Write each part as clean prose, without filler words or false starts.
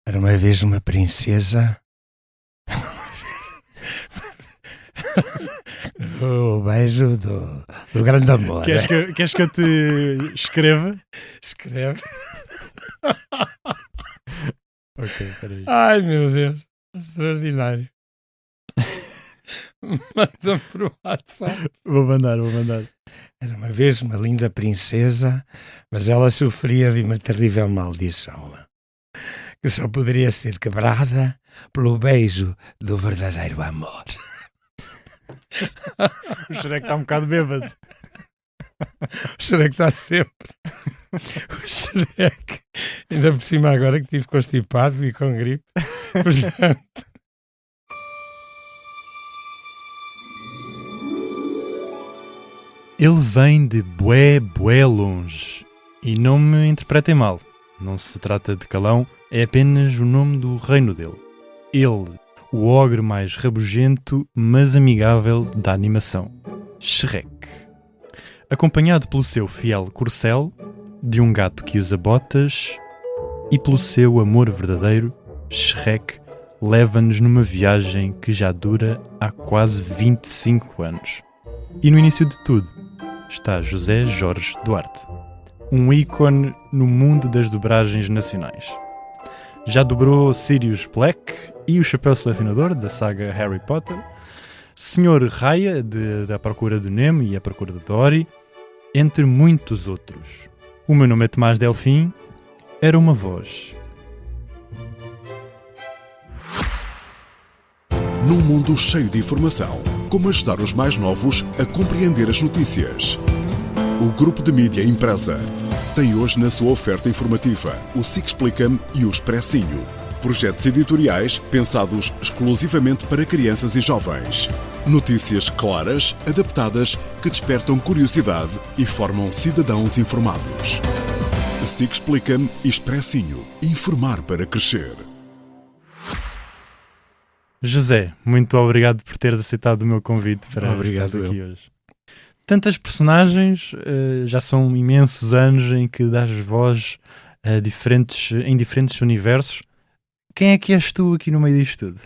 Era uma vez uma princesa. O beijo do grande amor. Queres que eu te escreva? Escreve. Ok, peraí. Ai, meu Deus. Extraordinário. Manda-me para o WhatsApp. Vou mandar. Era uma vez uma linda princesa, mas ela sofria de uma terrível maldição, que só poderia ser quebrada pelo beijo do verdadeiro amor. O Shrek está um bocado bêbado. O Shrek está sempre. O Shrek, ainda por cima agora que estive constipado e com gripe. Portanto, Ele vem de bué longe. E não me interpretem mal. Não se trata de Calão, é apenas o nome do reino dele. Ele, o ogre mais rabugento, mas amigável da animação. Shrek. Acompanhado pelo seu fiel corcel, de um gato que usa botas, e pelo seu amor verdadeiro, Shrek leva-nos numa viagem que já dura há quase 25 anos. E no início de tudo está José Jorge Duarte, um ícone no mundo das dobragens nacionais. Já dobrou Sirius Black e o Chapéu Selecionador da saga Harry Potter, Sr. Raya da Procura do Nemo e A Procura de Dory, entre muitos outros. O meu nome é Tomás Delfim, era uma voz. Num mundo cheio de informação, como ajudar os mais novos a compreender as notícias? O Grupo de Mídia Impressa tem hoje na sua oferta informativa o SIC Explica-me e o Expressinho. Projetos editoriais pensados exclusivamente para crianças e jovens. Notícias claras, adaptadas, que despertam curiosidade e formam cidadãos informados. SIC Explica-me e Expressinho. Informar para crescer. José, muito obrigado por teres aceitado o meu convite para estar aqui hoje. Tantas personagens, já são imensos anos em que dás voz em diferentes universos. Quem é que és tu aqui no meio disto tudo?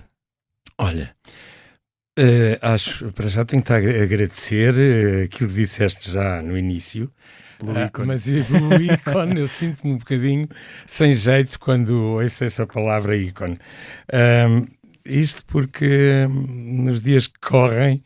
olha, acho, para já tenho que agradecer aquilo que disseste já no início. Pelo ícone. Mas pelo ícone eu sinto-me um bocadinho sem jeito quando ouço essa palavra ícone. Isto porque nos dias que correm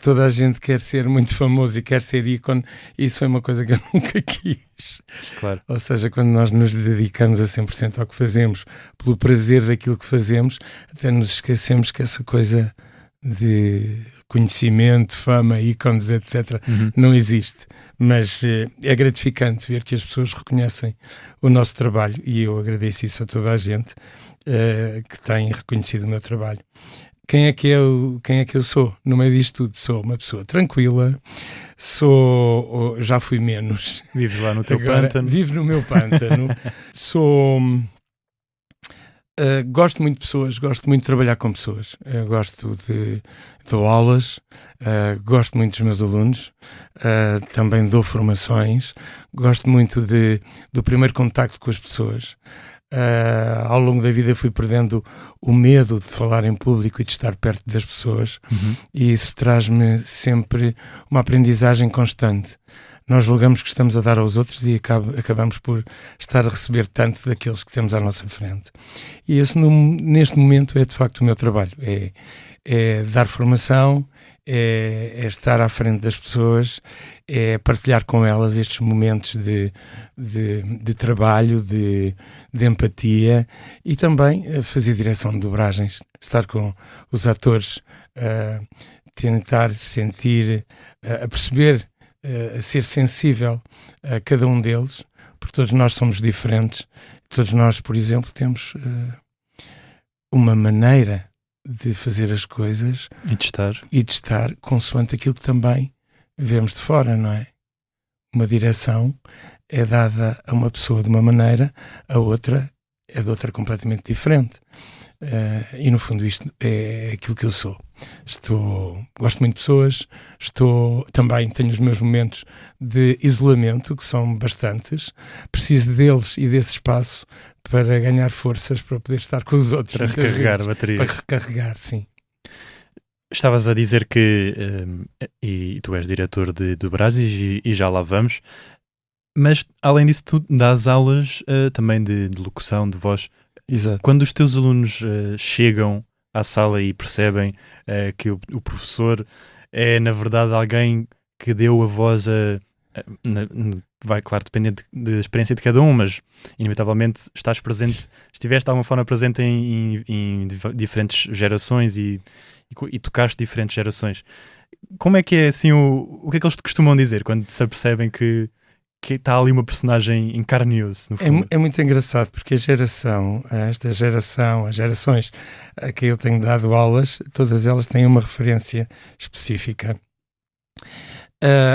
toda a gente quer ser muito famoso e quer ser ícone. Isso foi uma coisa que eu nunca quis. Claro. Ou seja, quando nós nos dedicamos a 100% ao que fazemos, pelo prazer daquilo que fazemos, até nos esquecemos que essa coisa de conhecimento, fama, ícones, etc., não existe. Mas é gratificante ver que as pessoas reconhecem o nosso trabalho, e eu agradeço isso a toda a gente que tem reconhecido o meu trabalho. Quem é que eu sou? No meio disto tudo, sou uma pessoa tranquila, já fui menos. Vives lá no teu pântano. Vivo no meu pântano. Gosto muito de pessoas, gosto muito de trabalhar com pessoas. Dou aulas, gosto muito dos meus alunos, também dou formações, gosto muito do primeiro contacto com as pessoas. Ao longo da vida fui perdendo o medo de falar em público e de estar perto das pessoas, e isso traz-me sempre uma aprendizagem constante. Nós julgamos que estamos a dar aos outros e acabamos por estar a receber tanto daqueles que temos à nossa frente. E esse, neste momento, é de facto o meu trabalho. É dar formação, é estar à frente das pessoas, é partilhar com elas estes momentos de trabalho, de empatia, e também fazer direção de dobragens, estar com os atores, tentar sentir, a perceber, a ser sensível a cada um deles, porque todos nós somos diferentes. Todos nós, por exemplo, temos uma maneira de fazer as coisas e de estar consoante aquilo que também vemos de fora, não é? Uma direção é dada a uma pessoa de uma maneira, a outra é de outra completamente diferente. E no fundo isto é aquilo que eu sou. Gosto muito de pessoas, também tenho os meus momentos de isolamento, que são bastantes, preciso deles e desse espaço para ganhar forças para poder estar com os outros. Para recarregar a bateria. Para recarregar, sim. Estavas a dizer que e tu és diretor do Brasis e já lá vamos, mas além disso tu dás aulas também de locução, de voz. Exato. Quando os teus alunos chegam à sala e percebem que o professor é na verdade alguém que deu a voz vai, claro, dependendo da experiência de cada um, mas inevitavelmente estiveste de alguma forma presente em diferentes gerações e tocaste diferentes gerações. Como é que é assim, o que é que eles te costumam dizer quando se apercebem que está ali uma personagem em carne e osso, no fundo? É muito engraçado, porque as gerações a que eu tenho dado aulas, todas elas têm uma referência específica.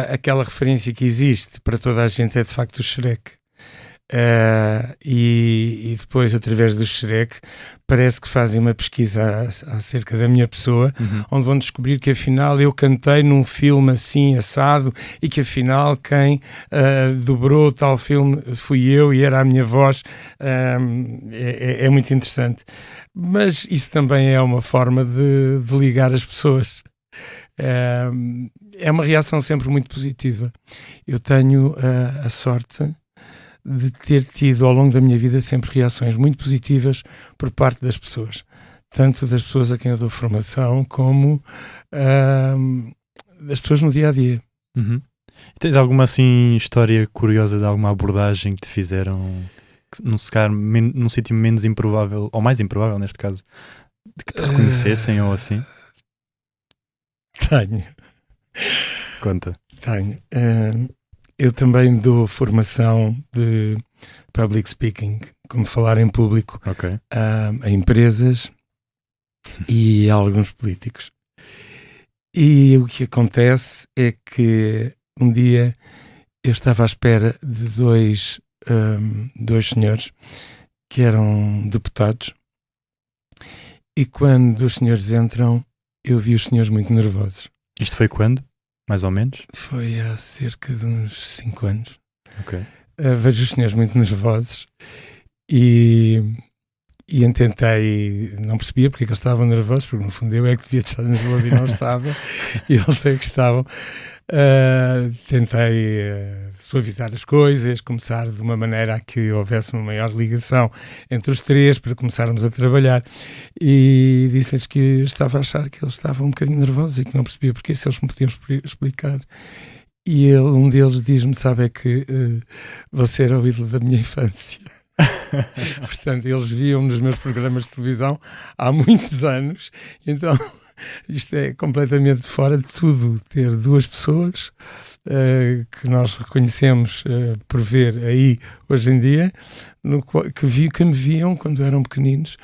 Aquela referência que existe para toda a gente é de facto o Shrek. E depois, através do Shrek, parece que fazem uma pesquisa acerca da minha pessoa, onde vão descobrir que afinal eu cantei num filme assim assado e que afinal quem dobrou tal filme fui eu e era a minha voz. É muito interessante, mas isso também é uma forma de ligar as pessoas. É uma reação sempre muito positiva. Eu tenho a sorte de ter tido ao longo da minha vida sempre reações muito positivas por parte das pessoas, tanto das pessoas a quem eu dou formação como das pessoas no dia a dia. Tens alguma assim história curiosa de alguma abordagem que te fizeram num sítio menos improvável, ou mais improvável neste caso, de que te reconhecessem ou assim? Tenho. Conta. Tenho. Eu também dou formação de public speaking, como falar em público, a empresas e a alguns políticos. E o que acontece é que um dia eu estava à espera de dois senhores que eram deputados, e quando os senhores entram, eu vi os senhores muito nervosos. Isto foi quando? Mais ou menos? Foi há cerca de uns 5 anos. Vejo os senhores muito nervosos e tentei, não percebia porque é que eles estavam nervosos, porque no fundo eu é que devia estar nervoso e não estava, e eles é que estavam. Tentei suavizar as coisas, começar de uma maneira a que houvesse uma maior ligação entre os três para começarmos a trabalhar, e disse-lhes que eu estava a achar que eles estavam um bocadinho nervosos e que não percebia porque, se eles me podiam explicar. E um deles diz-me, sabe, é que você era o ídolo da minha infância. Portanto, eles viam nos meus programas de televisão há muitos anos, então isto é completamente fora de tudo, ter duas pessoas que nós reconhecemos por ver aí hoje em dia, que me viam quando eram pequeninos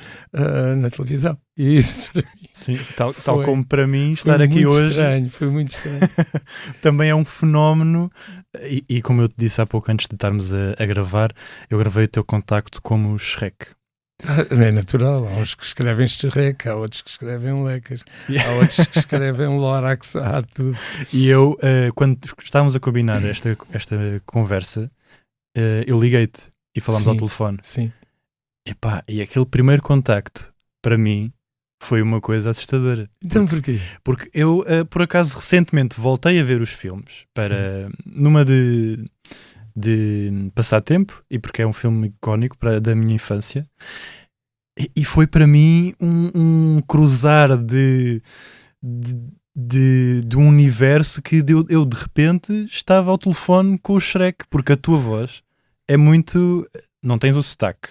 na televisão. E isso para mim, sim, tal como para mim estar aqui hoje foi muito estranho. Também é um fenómeno, e como eu te disse há pouco antes de estarmos a gravar, eu gravei o teu contacto como Shrek. É natural, há uns que escrevem Shrek, há outros que escrevem Lecas, há outros que escrevem Lorax, há tudo. E eu, quando estávamos a combinar esta conversa, eu liguei-te e falámos ao telefone. Sim. E aquele primeiro contacto, para mim, foi uma coisa assustadora. Então porquê? Porque eu, por acaso, recentemente voltei a ver os filmes, numa de passar tempo, e porque é um filme icónico da minha infância, e foi para mim um cruzar de um universo que eu de repente estava ao telefone com o Shrek, porque a tua voz é muito... não tens o sotaque,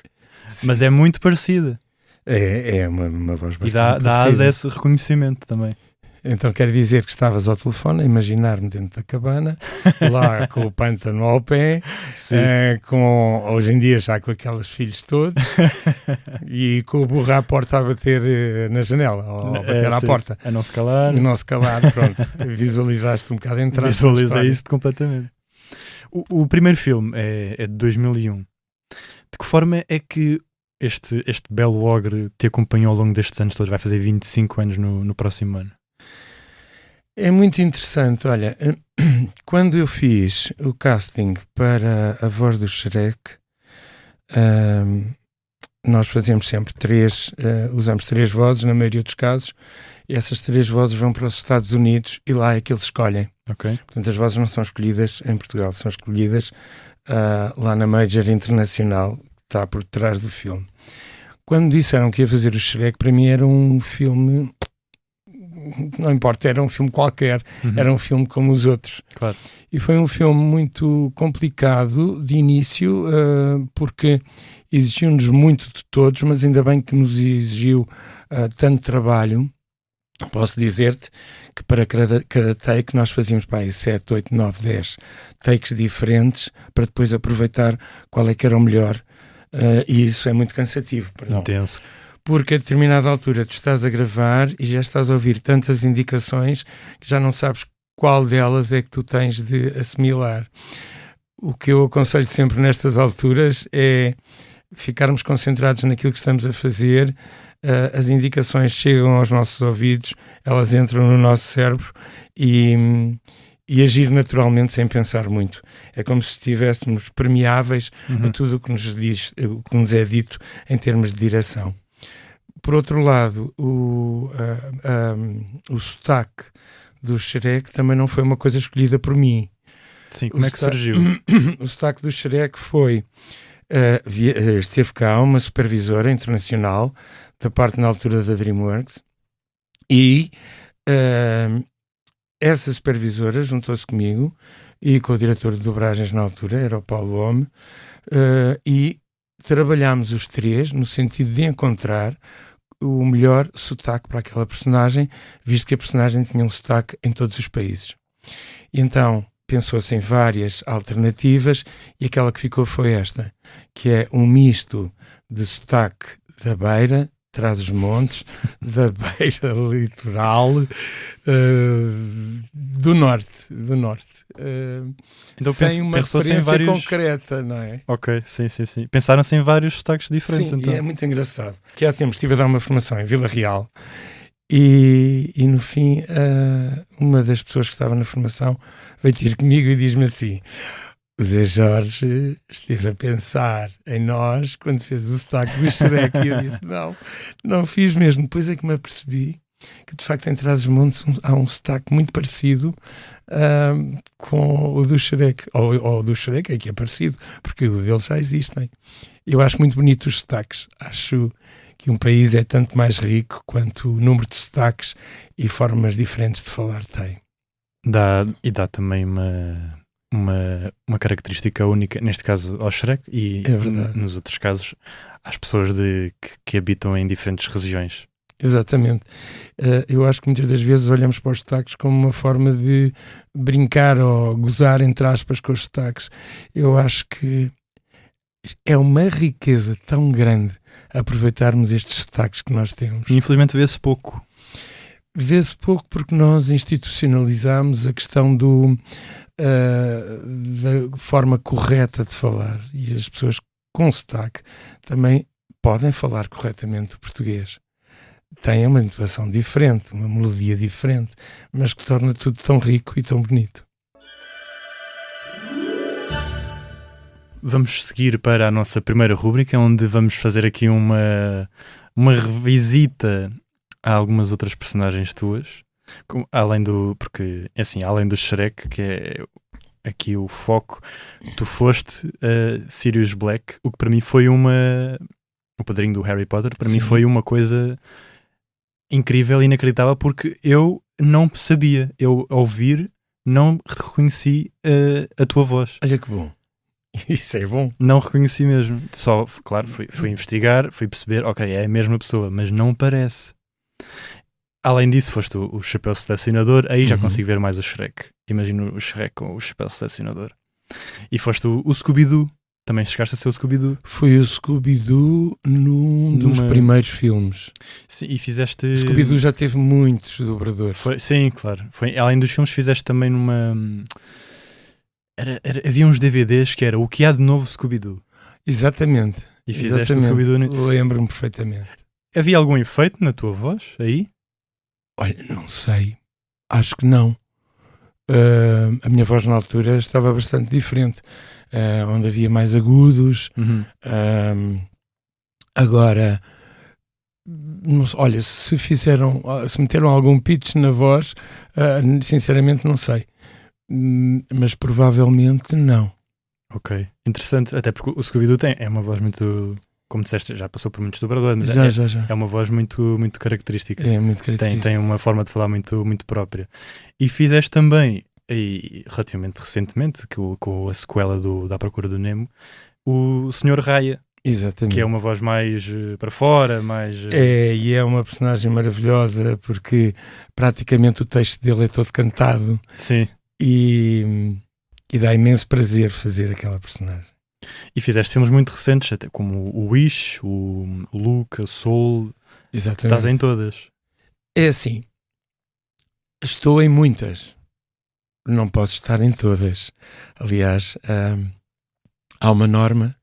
sim, mas é muito parecida. É uma voz bastante parecida. E dá asa esse reconhecimento também. Então quer dizer que estavas ao telefone a imaginar-me dentro da cabana, lá com o pântano ao pé, hoje em dia já com aqueles filhos todos, e com o burro à porta a bater na janela, ou a bater à porta. A não se calar. Pronto. Visualizaste um bocado a entrada. Visualizei isso completamente. O primeiro filme é de 2001. De que forma é que este belo ogre te acompanhou ao longo destes anos todos? Vai fazer 25 anos no próximo ano. É muito interessante. Olha, quando eu fiz o casting para a voz do Shrek, nós fazemos sempre usamos 3 vozes na maioria dos casos, e essas 3 vozes vão para os Estados Unidos e lá é que eles escolhem. Ok. Portanto, as vozes não são escolhidas em Portugal, são escolhidas lá na Major Internacional, que está por trás do filme. Quando disseram que ia fazer o Shrek, para mim era um filme, não importa, era um filme qualquer, era um filme como os outros. Claro. E foi um filme muito complicado de início, porque exigiu-nos muito de todos, mas ainda bem que nos exigiu tanto trabalho. Posso dizer-te que para cada take nós fazíamos 7, 8, 9, 10 takes diferentes para depois aproveitar qual é que era o melhor, e isso é muito cansativo. Intenso. Porque a determinada altura tu estás a gravar e já estás a ouvir tantas indicações que já não sabes qual delas é que tu tens de assimilar. O que eu aconselho sempre nestas alturas é ficarmos concentrados naquilo que estamos a fazer. As indicações chegam aos nossos ouvidos, elas entram no nosso cérebro e agir naturalmente sem pensar muito. É como se estivéssemos permeáveis a tudo o que nos é dito em termos de direção. Por outro lado, o sotaque do Shrek também não foi uma coisa escolhida por mim. Sim, como é que surgiu? O sotaque do Shrek foi... esteve cá uma supervisora internacional da parte na altura da DreamWorks e essa supervisora juntou-se comigo e com o diretor de dobragens na altura, era o Paulo Homme, e trabalhámos os 3 no sentido de encontrar o melhor sotaque para aquela personagem, visto que a personagem tinha um sotaque em todos os países. E então pensou-se em várias alternativas e aquela que ficou foi esta, que é um misto de sotaque da Beira, Trás-os-Montes, da Beira Litoral, do Norte. Então sem uma referência concreta, não é? Ok, sim. Pensaram-se em vários sotaques diferentes. Sim, então. E é muito engraçado. Que há tempos estive a dar uma formação em Vila Real e no fim uma das pessoas que estava na formação veio ter comigo e diz-me assim: o Zé Jorge esteve a pensar em nós quando fez o sotaque do Shrek. E eu disse, não fiz mesmo. Depois é que me apercebi que de facto em Trás-os-Montes há um sotaque muito parecido com o do Shrek, ou do Shrek é que é parecido, porque o deles já existem. Eu acho muito bonito os sotaques. Acho que um país é tanto mais rico quanto o número de sotaques e formas diferentes de falar tem. Dá também uma característica única, neste caso ao Shrek e nos outros casos às pessoas que habitam em diferentes regiões. Exatamente. Eu acho que muitas das vezes olhamos para os sotaques como uma forma de brincar ou gozar, entre aspas, com os sotaques. Eu acho que é uma riqueza tão grande aproveitarmos estes sotaques que nós temos. Infelizmente vê-se pouco. Vê-se pouco porque nós institucionalizamos a questão da forma correta de falar, e as pessoas com sotaque também podem falar corretamente o português. Têm uma entoação diferente, uma melodia diferente, mas que torna tudo tão rico e tão bonito. Vamos seguir para a nossa primeira rúbrica, onde vamos fazer aqui uma revisita a algumas outras personagens tuas, além do Shrek, que é aqui o foco. Tu foste Sirius Black, o que para mim foi o padrinho do Harry Potter, para mim foi uma coisa incrível e inacreditável, porque eu não sabia, eu ao ouvir não reconheci a tua voz. Olha que bom. Isso é bom. Não reconheci mesmo. Só, claro, fui investigar, fui perceber, ok, é a mesma pessoa, mas não parece. Além disso, foste o Chapéu Selecionador, aí já consigo ver mais o Shrek. Imagino o Shrek com o Chapéu Selecionador. E foste o Scooby-Doo. Também chegaste a ser o Scooby-Doo. Foi o Scooby-Doo num dos primeiros filmes. Sim, e fizeste... O Scooby-Doo já teve muitos dobradores. Sim, claro. Além dos filmes, fizeste também numa... Havia uns DVDs que era O Que Há de Novo Scooby-Doo. Exatamente. E fizeste o Exatamente. Scooby-Doo. Lembro-me perfeitamente. Havia algum efeito na tua voz aí? Olha, não sei. Acho que não. A minha voz na altura estava bastante diferente. Onde havia mais agudos. Agora, olha, se meteram algum pitch na voz, sinceramente não sei. Mas provavelmente não. Ok, interessante. Até porque o Scooby-Doo é uma voz muito... Como disseste, já passou por muitos dobradores, mas Já. é uma voz muito, muito característica. É muito característico. Tem uma forma de falar muito, muito própria. E fizeste também, e relativamente recentemente, com a sequela da Procura do Nemo, o Sr. Raya. Exatamente. Que é uma voz mais para fora, mais... E é uma personagem maravilhosa, porque praticamente o texto dele é todo cantado. Sim. E dá imenso prazer fazer aquela personagem. E fizeste filmes muito recentes, até como o Wish, o Luke, a Soul. Exatamente. Estás em todas. É assim, estou em muitas, não posso estar em todas. Aliás, há uma norma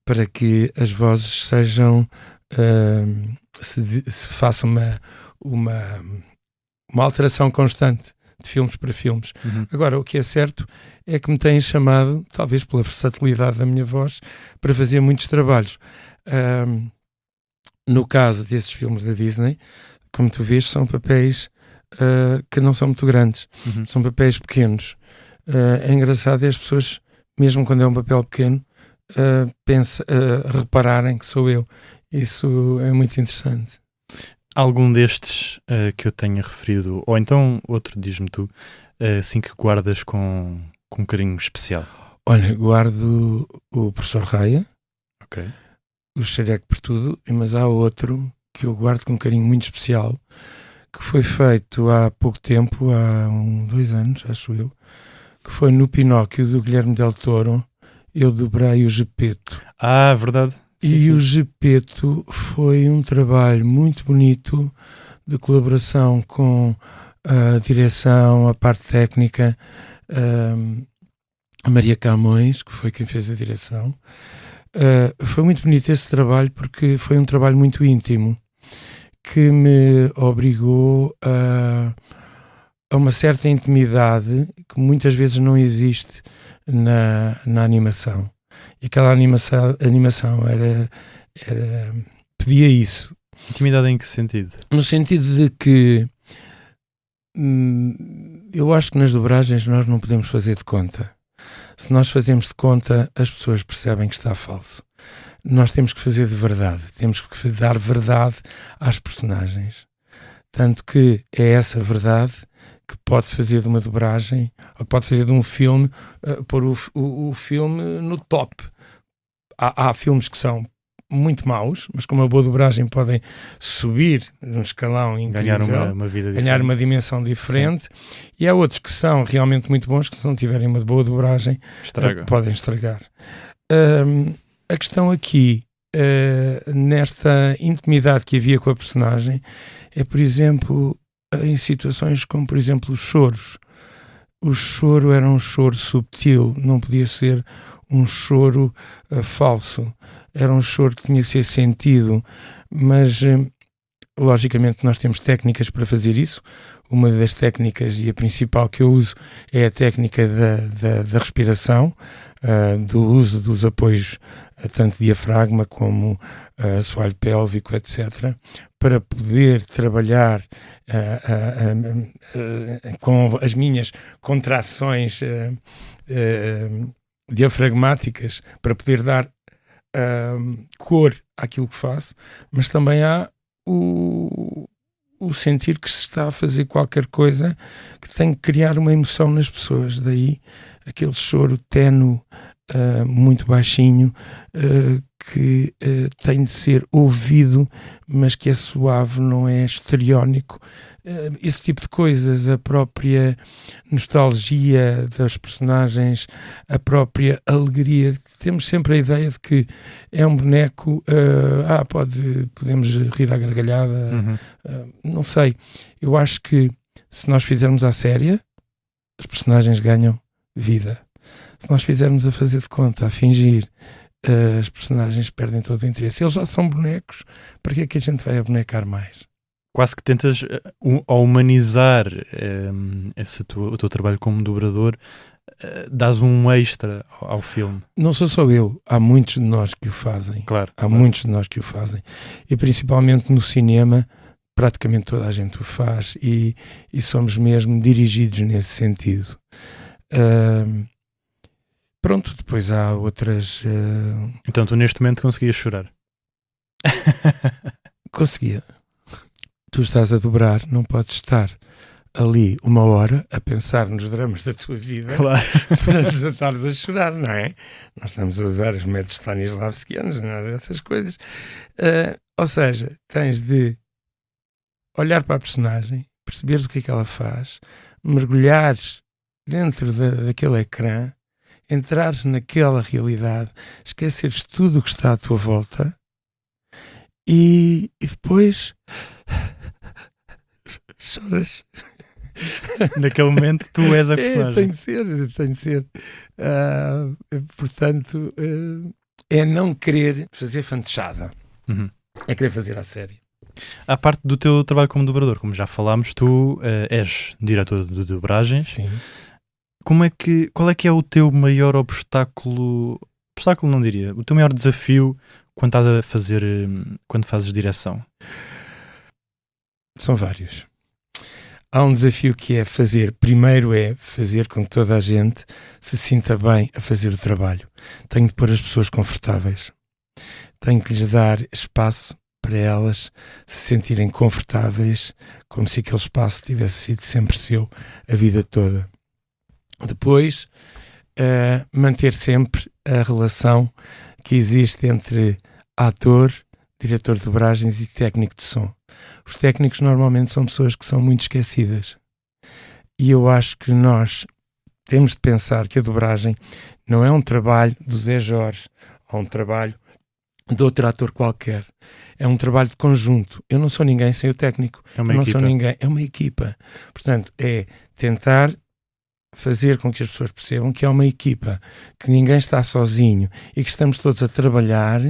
para que as vozes sejam, se faça uma alteração constante de filmes para filmes. Agora, o que é certo é que me têm chamado, talvez pela versatilidade da minha voz, para fazer muitos trabalhos. No caso desses filmes da Disney, como tu vês, são papéis que não são muito grandes, são papéis pequenos. É engraçado as pessoas, mesmo quando é um papel pequeno, repararem que sou eu. Isso é muito interessante. Algum destes que eu tenha referido, ou então outro, diz-me tu, assim que guardas com um carinho especial? Olha, guardo o Professor Raya, ok, o Xereque por tudo, mas há outro que eu guardo com um carinho muito especial, que foi feito há pouco tempo, há 2 anos, acho eu, que foi no Pinóquio do Guilherme Del Toro. Eu dobrei o Gepeto. Verdade. Sim. O Gepeto foi um trabalho muito bonito de colaboração com a direção, a parte técnica, a Maria Camões, que foi quem fez a direção. Foi muito bonito esse trabalho porque foi um trabalho muito íntimo que me obrigou a uma certa intimidade que muitas vezes não existe na animação. E aquela animação pedia isso. Intimidade em que sentido? No sentido de que eu acho que nas dobragens nós não podemos fazer de conta. Se nós fazemos de conta, as pessoas percebem que está falso. Nós temos que fazer de verdade, temos que dar verdade às personagens. Tanto que é essa verdade que pode fazer de uma dobragem, ou pode fazer de um filme, pôr o filme no top. Há filmes que são muito maus, mas com uma boa dobragem podem subir num escalão incrível, ganhar uma vida diferente, ganhar uma dimensão diferente. Sim. E há outros que são realmente muito bons, que se não tiverem uma boa dobragem, podem estragar. A questão aqui, nesta intimidade que havia com a personagem, é, por exemplo, em situações como, por exemplo, os choros. O choro era um choro subtil, não podia ser um choro falso. Era um choro que tinha que ser sentido, mas logicamente nós temos técnicas para fazer isso. Uma das técnicas, e a principal que eu uso, é a técnica da respiração, do uso dos apoios, tanto diafragma como assoalho pélvico, etc., para poder trabalhar com as minhas contrações diafragmáticas, para poder dar cor àquilo que faço, mas também há o sentir que se está a fazer qualquer coisa que tem que criar uma emoção nas pessoas. Daí aquele choro ténue, muito baixinho, que tem de ser ouvido, mas que é suave, não é histriónico. Esse tipo de coisas, a própria nostalgia das personagens, a própria alegria. Temos sempre a ideia de que é um boneco, podemos rir à gargalhada, não sei. Eu acho que se nós fizermos à séria, as personagens ganham vida. Se nós fizermos a fazer de conta, a fingir, as personagens perdem todo o interesse. Eles já são bonecos, para que é que a gente vai abonecar mais? Quase que tentas ao humanizar o teu trabalho como dobrador, dás um extra ao filme. Não sou só eu, há muitos de nós que o fazem. Claro. Muitos de nós que o fazem. E principalmente no cinema, praticamente toda a gente o faz e somos mesmo dirigidos nesse sentido. Pronto, depois há outras... Então tu neste momento conseguias chorar? Conseguia. Tu estás a dobrar, não podes estar ali 1 hora a pensar nos dramas da tua vida, claro, para desatares a chorar, não é? Nós estamos a usar os métodos stanislavskianos, nada dessas coisas. Ou seja, tens de olhar para a personagem, perceberes o que é que ela faz, mergulhares dentro daquele ecrã, entrares naquela realidade, esqueceres tudo o que está à tua volta e depois choras. Naquele momento tu és a personagem. Tem de ser. Portanto, é não querer fazer fantochada. Uhum. É querer fazer a série. À parte do teu trabalho como dobrador, como já falámos, tu és diretor de dobragens. Sim. Qual é que é o teu maior obstáculo? Obstáculo não diria. O teu maior desafio quando estás a fazer, quando fazes direção? São vários. Há um desafio que é primeiro é fazer com que toda a gente se sinta bem a fazer o trabalho. Tenho de pôr as pessoas confortáveis. Tenho que lhes dar espaço para elas se sentirem confortáveis, como se aquele espaço tivesse sido sempre seu a vida toda. Depois, manter sempre a relação que existe entre ator, diretor de dobragens e técnico de som. Os técnicos normalmente são pessoas que são muito esquecidas. E eu acho que nós temos de pensar que a dobragem não é um trabalho do Zé Jorge ou um trabalho de outro ator qualquer. É um trabalho de conjunto. Eu não sou ninguém sem o técnico. É uma eu não equipa. sou ninguém. É uma equipa. Portanto, é tentar fazer com que as pessoas percebam que é uma equipa, que ninguém está sozinho e que estamos todos a trabalhar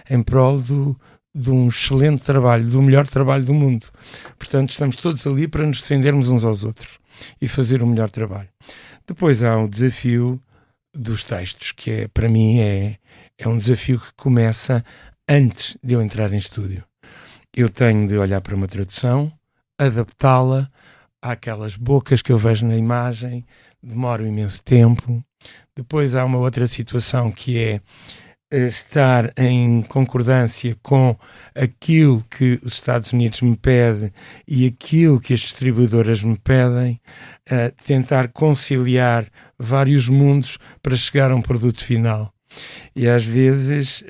em prol de um excelente trabalho, do melhor trabalho do mundo. Portanto, estamos todos ali para nos defendermos uns aos outros e fazer o melhor trabalho. Depois há um desafio dos textos, que para mim é um desafio que começa antes de eu entrar em estúdio. Eu tenho de olhar para uma tradução, adaptá-la àquelas bocas que eu vejo na imagem, demora um imenso tempo. Depois há uma outra situação que é estar em concordância com aquilo que os Estados Unidos me pedem e aquilo que as distribuidoras me pedem, tentar conciliar vários mundos para chegar a um produto final. E às vezes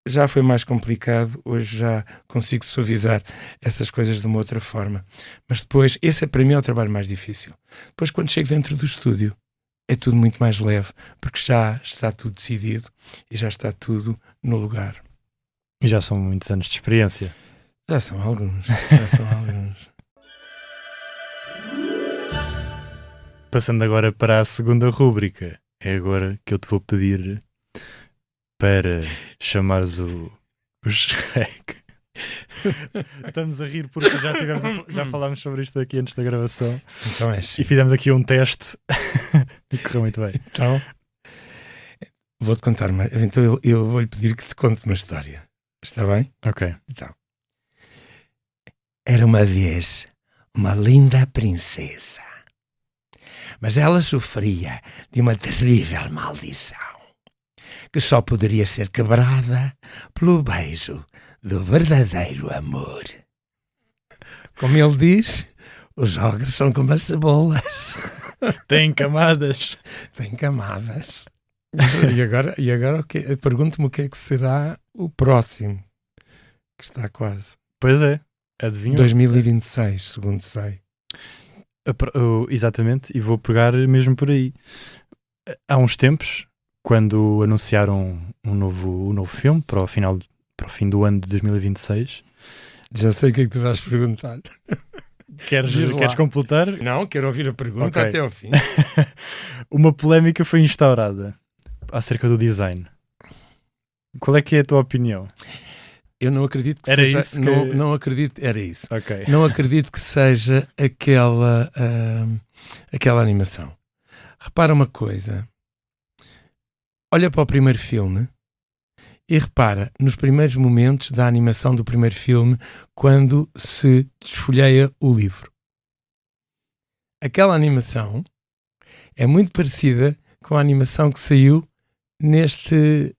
já foi mais complicado, hoje já consigo suavizar essas coisas de uma outra forma. Mas depois, esse para mim é o trabalho mais difícil. Depois, quando chego dentro do estúdio, é tudo muito mais leve, porque já está tudo decidido e já está tudo no lugar. E já são muitos anos de experiência. Já são alguns. Passando agora para a segunda rúbrica. É agora que eu te vou pedir para chamares o Shrek. Estamos a rir porque já falámos sobre isto aqui antes da gravação. Então é assim. E fizemos aqui um teste e correu muito bem. Então, vou-te contar, então eu vou-lhe pedir que te conte uma história. Está bem? Ok. Então, era uma vez uma linda princesa, mas ela sofria de uma terrível maldição que só poderia ser quebrada pelo beijo do verdadeiro amor. Como ele diz, os ogros são como as cebolas. Tem camadas. Tem camadas. E agora pergunto-me o que é que será o próximo, que está quase. Pois é, adivinha? 2026, segundo sei. Exatamente, e vou pegar mesmo por aí. Há uns tempos, quando anunciaram um novo filme para o fim do ano de 2026. Já sei o que é que tu vais perguntar. Queres completar? Não, quero ouvir a pergunta Okay. até ao fim. Uma polémica foi instaurada acerca do design. Qual é que é a tua opinião? Eu não acredito que Era seja... isso que- Não acredito... Era isso. Ok. Não acredito que seja aquela animação. Repara uma coisa. Olha para o primeiro filme e repara nos primeiros momentos da animação do primeiro filme, quando se desfolheia o livro. Aquela animação é muito parecida com a animação que saiu neste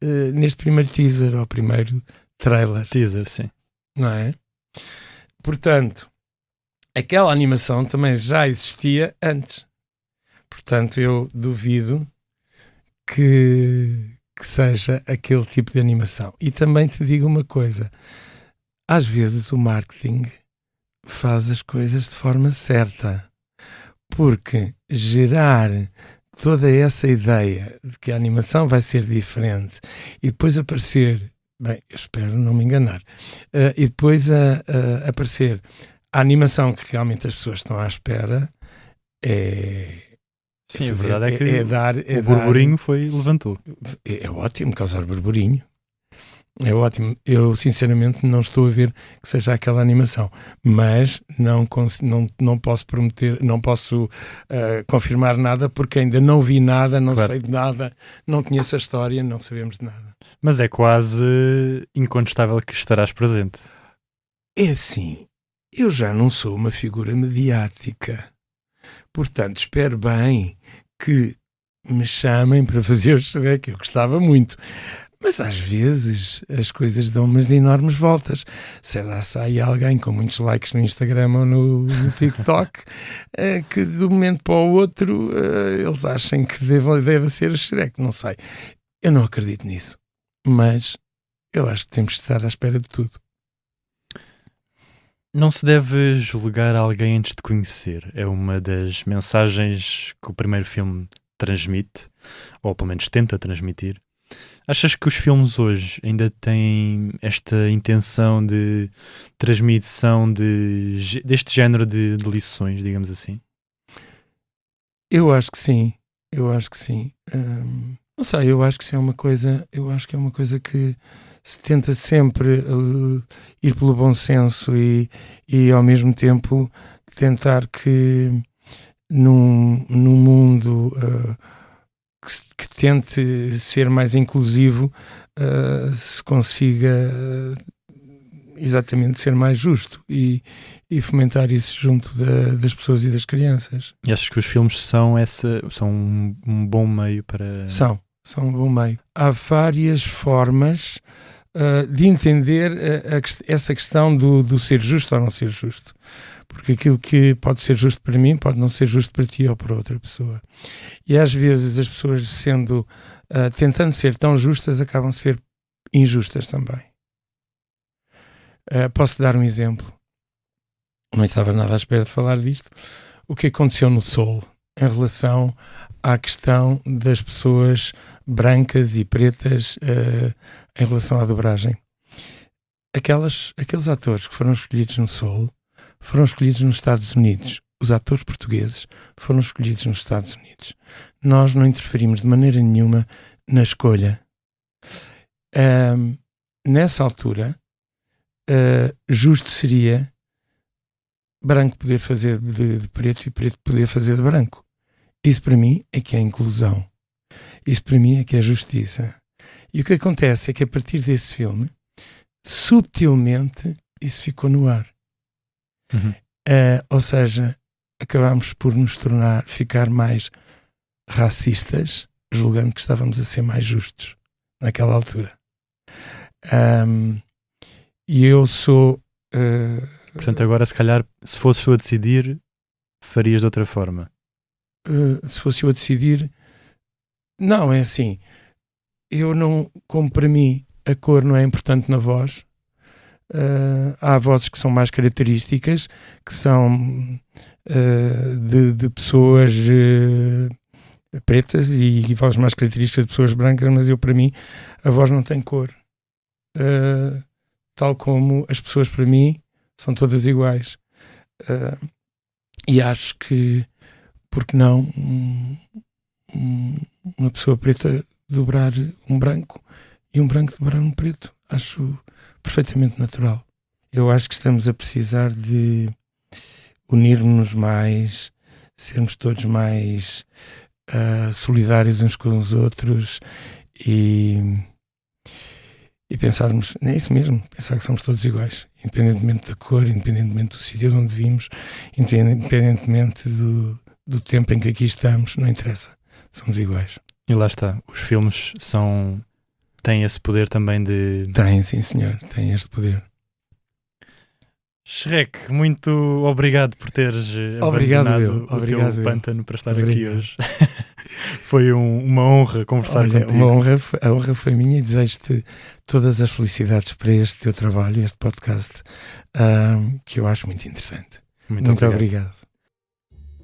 primeiro teaser, ou primeiro trailer. Teaser, sim. Não é? Portanto, aquela animação também já existia antes. Portanto, eu duvido que seja aquele tipo de animação. E também te digo uma coisa. Às vezes o marketing faz as coisas de forma certa. Porque gerar toda essa ideia de que a animação vai ser diferente e depois aparecer... Bem, eu espero não me enganar. E depois aparecer a animação que realmente as pessoas estão à espera Sim, a verdade é que o burburinho levantou. É ótimo causar burburinho. É ótimo. Eu, sinceramente, não estou a ver que seja aquela animação. Mas não posso prometer, não posso confirmar nada, porque ainda não vi nada, não Claro. sei de nada, não conheço a história, não sabemos de nada. Mas é quase incontestável que estarás presente. É assim, eu já não sou uma figura mediática. Portanto, espero bem que me chamem para fazer o Shrek. Eu gostava muito. Mas às vezes as coisas dão umas enormes voltas. Sei lá, sai alguém com muitos likes no Instagram ou no TikTok que de um momento para o outro eles acham que deve ser o Shrek. Não sei. Eu não acredito nisso. Mas eu acho que temos de estar à espera de tudo. Não se deve julgar alguém antes de conhecer. É uma das mensagens que o primeiro filme transmite, ou pelo menos tenta transmitir. Achas que os filmes hoje ainda têm esta intenção de transmissão deste género de lições, digamos assim? Eu acho que sim. Eu acho que sim. Não sei, eu acho que isso é uma coisa. Eu acho que é uma coisa que se tenta sempre ir pelo bom senso e ao mesmo tempo tentar que num mundo que tente ser mais inclusivo se consiga exatamente ser mais justo e fomentar isso junto das pessoas e das crianças. E achas que os filmes são um bom meio para... São um bom meio. Há várias formas de entender essa questão do ser justo ou não ser justo. Porque aquilo que pode ser justo para mim pode não ser justo para ti ou para outra pessoa. E às vezes as pessoas tentando ser tão justas, acabam a ser injustas também. Posso dar um exemplo? Não estava nada à espera de falar disto. O que aconteceu no Soul em relação à questão das pessoas brancas e pretas em relação à dobragem. Aqueles atores que foram escolhidos no Soul foram escolhidos nos Estados Unidos. Os atores portugueses foram escolhidos nos Estados Unidos. Nós não interferimos de maneira nenhuma na escolha. Nessa altura, justo seria branco poder fazer de preto e preto poder fazer de branco. Isso para mim é que é inclusão. Isso para mim é que é justiça. E o que acontece é que a partir desse filme, subtilmente, isso ficou no ar. Uhum. Ou seja, acabámos por ficar mais racistas, julgando que estávamos a ser mais justos naquela altura. E eu sou... Portanto, agora, se calhar, se fosse eu a decidir, farias de outra forma. Se fosse eu a decidir... Não, é assim. Eu não... Como para mim a cor não é importante na voz, há vozes que são mais características, que são de pessoas pretas e vozes mais características de pessoas brancas, mas para mim, a voz não tem cor. Tal como as pessoas, para mim, são todas iguais. E acho que, porque não uma pessoa preta dobrar um branco e um branco dobrar um preto. Acho perfeitamente natural. Eu acho que estamos a precisar de unirmos-nos mais, sermos todos mais solidários uns com os outros e pensarmos, é isso mesmo, pensar que somos todos iguais, independentemente da cor, independentemente do sítio de onde vimos, independentemente do tempo em que aqui estamos, não interessa, somos iguais. E lá está, os filmes têm esse poder também de... Tem, sim senhor, tem este poder. Shrek, muito obrigado por teres abandonado o teu pântano para estar aqui hoje. Foi uma honra conversar contigo. A honra foi minha e desejo-te todas as felicidades para este teu trabalho, este podcast, que eu acho muito interessante. Muito obrigado.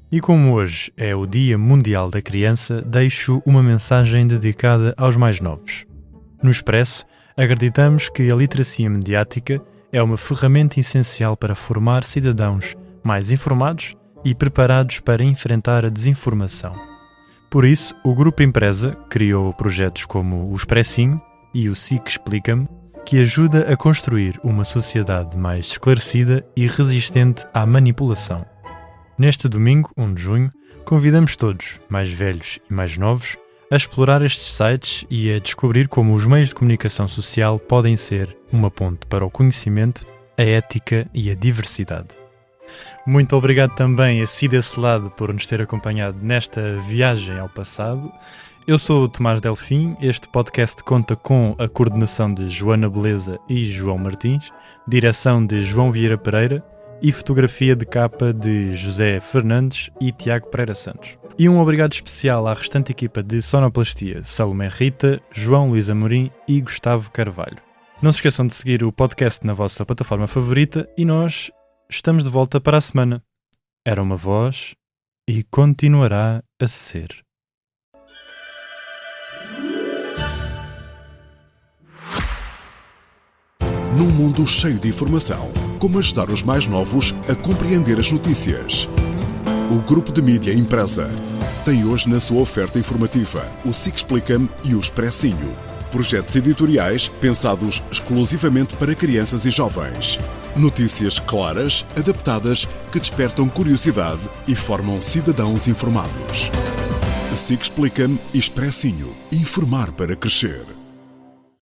E como hoje é o Dia Mundial da Criança, deixo uma mensagem dedicada aos mais novos. No Expresso, acreditamos que a literacia mediática é uma ferramenta essencial para formar cidadãos mais informados e preparados para enfrentar a desinformação. Por isso, o Grupo Empresa criou projetos como o Expressinho e o SIC Explica-me, que ajuda a construir uma sociedade mais esclarecida e resistente à manipulação. Neste domingo, 1 de junho, convidamos todos, mais velhos e mais novos, a explorar estes sites e a descobrir como os meios de comunicação social podem ser uma ponte para o conhecimento, a ética e a diversidade. Muito obrigado também a Si desse lado por nos ter acompanhado nesta viagem ao passado. Eu sou o Tomás Delfim, este podcast conta com a coordenação de Joana Beleza e João Martins, direção de João Vieira Pereira e fotografia de capa de José Fernandes e Tiago Pereira Santos. E um obrigado especial à restante equipa de sonoplastia, Salomé Rita, João Luís Amorim e Gustavo Carvalho. Não se esqueçam de seguir o podcast na vossa plataforma favorita e nós estamos de volta para a semana. Era uma voz e continuará a ser. Num mundo cheio de informação, como ajudar os mais novos a compreender as notícias? O Grupo de Mídia Impressa tem hoje na sua oferta informativa o SIC Explica-me e o Expressinho. Projetos editoriais pensados exclusivamente para crianças e jovens. Notícias claras, adaptadas, que despertam curiosidade e formam cidadãos informados. SIC Explica-me e Expressinho. Informar para crescer.